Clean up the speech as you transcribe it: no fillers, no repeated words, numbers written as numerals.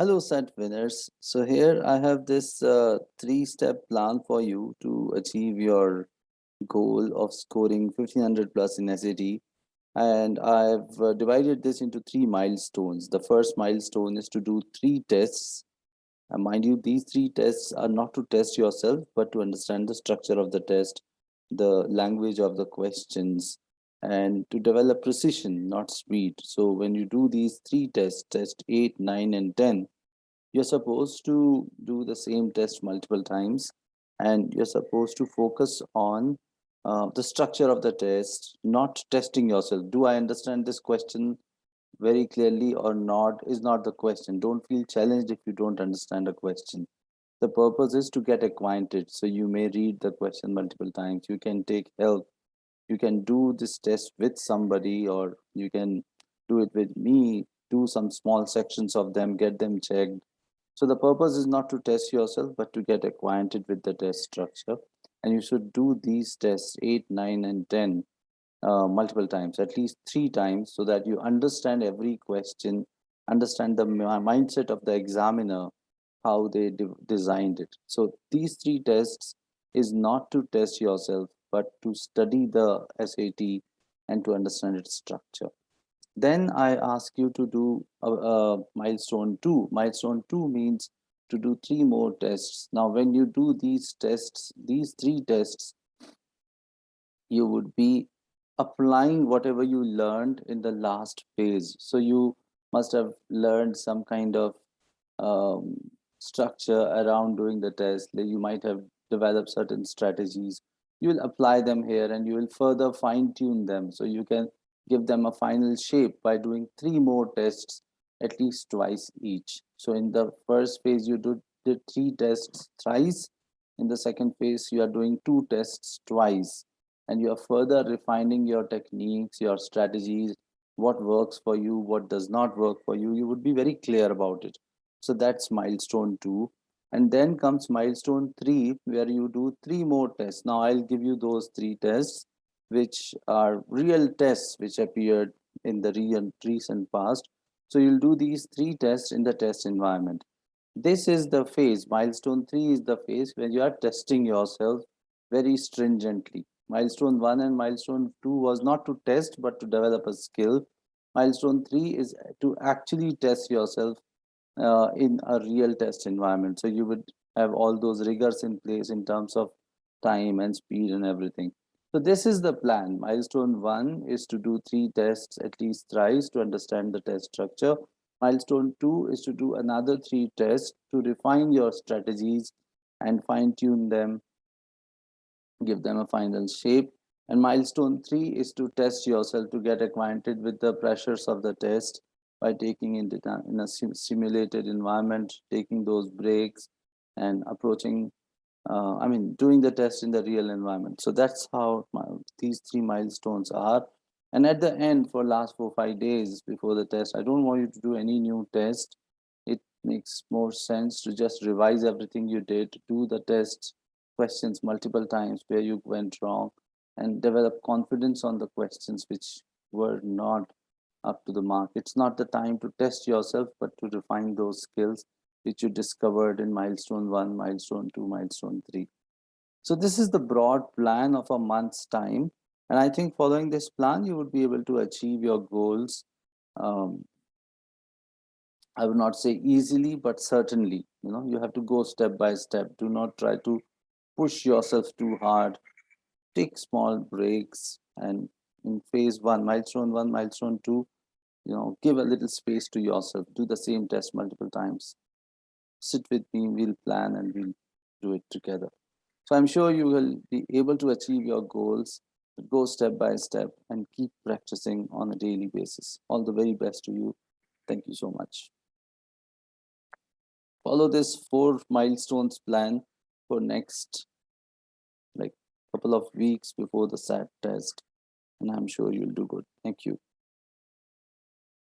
Hello, set winners. So here I have this three-step plan for you to achieve your goal of scoring 1500 plus in SAT. And I've divided this into three milestones. The first milestone is to do three tests. And mind you, these three tests are not to test yourself, but to understand the structure of the test, the language of the questions, and to develop precision, not speed. So when you do these three tests, test 8, 9, and 10, you're supposed to do the same test multiple times, and you're supposed to focus on the structure of the test, not testing yourself. Do I understand this question very clearly or not? Is not the question. Don't feel challenged if you don't understand a question. The purpose is to get acquainted. So you may read the question multiple times. You can take help. You can do this test with somebody, or you can do it with me. Do some small sections of them, get them checked. So the purpose is not to test yourself, but to get acquainted with the test structure. And you should do these tests 8, 9, and 10 multiple times, at least 3 times, so that you understand every question, understand the mindset of the examiner, how they designed it. So these three tests is not to test yourself, but to study the SAT and to understand its structure. Then I ask you to do a milestone two. Milestone two means to do three more tests. Now, when you do these tests, these three tests, you would be applying whatever you learned in the last phase. So you must have learned some kind of um, structure around doing the test. Like you might have developed certain strategies. You will apply them here and you will further fine tune them so you can give them a final shape by doing three more tests at least twice each. So in the first phase, you did three tests thrice. In the second phase, you are doing two tests twice, and you are further refining your techniques, your strategies, what works for you, what does not work for you. You would be very clear about it. So that's milestone two. And then comes milestone three, where you do three more tests. Now I'll give you those three tests, which are real tests which appeared in the recent past. So you'll do these three tests in the test environment. This is the phase. Milestone three is the phase where you are testing yourself very stringently. Milestone one and milestone two was not to test but to develop a skill. Milestone three is to actually test yourself in a real test environment. So you would have all those rigors in place in terms of time and speed and everything. So this is the plan. Milestone one is to do three tests at least thrice to understand the test structure. Milestone two is to do another three tests to refine your strategies and fine tune them, give them a final shape. And milestone three is to test yourself, to get acquainted with the pressures of the test by taking it in a simulated environment, taking those breaks and approaching, doing the test in the real environment. So that's how these three milestones are. And at the end, for last 4 5 days before the test, I don't want you to do any new test. It makes more sense to just revise everything you did, do the test questions multiple times where you went wrong, and develop confidence on the questions which were not up to the mark. It's not the time to test yourself, but to refine those skills which you discovered in milestone one, milestone two, milestone three. So this is the broad plan of a month's time. And I think following this plan, you would be able to achieve your goals. Um, I would not say easily, but certainly, you have to go step by step. Do not try to push yourself too hard. Take small breaks, and in phase one, milestone two, give a little space to yourself. Do the same test multiple times. Sit with me, we'll plan and we'll do it together. So I'm sure you will be able to achieve your goals. But go step by step and keep practicing on a daily basis. All the very best to you. Thank you so much. Follow this 4 milestones plan for next like couple of weeks before the SAT test, and I'm sure you'll do good. Thank you.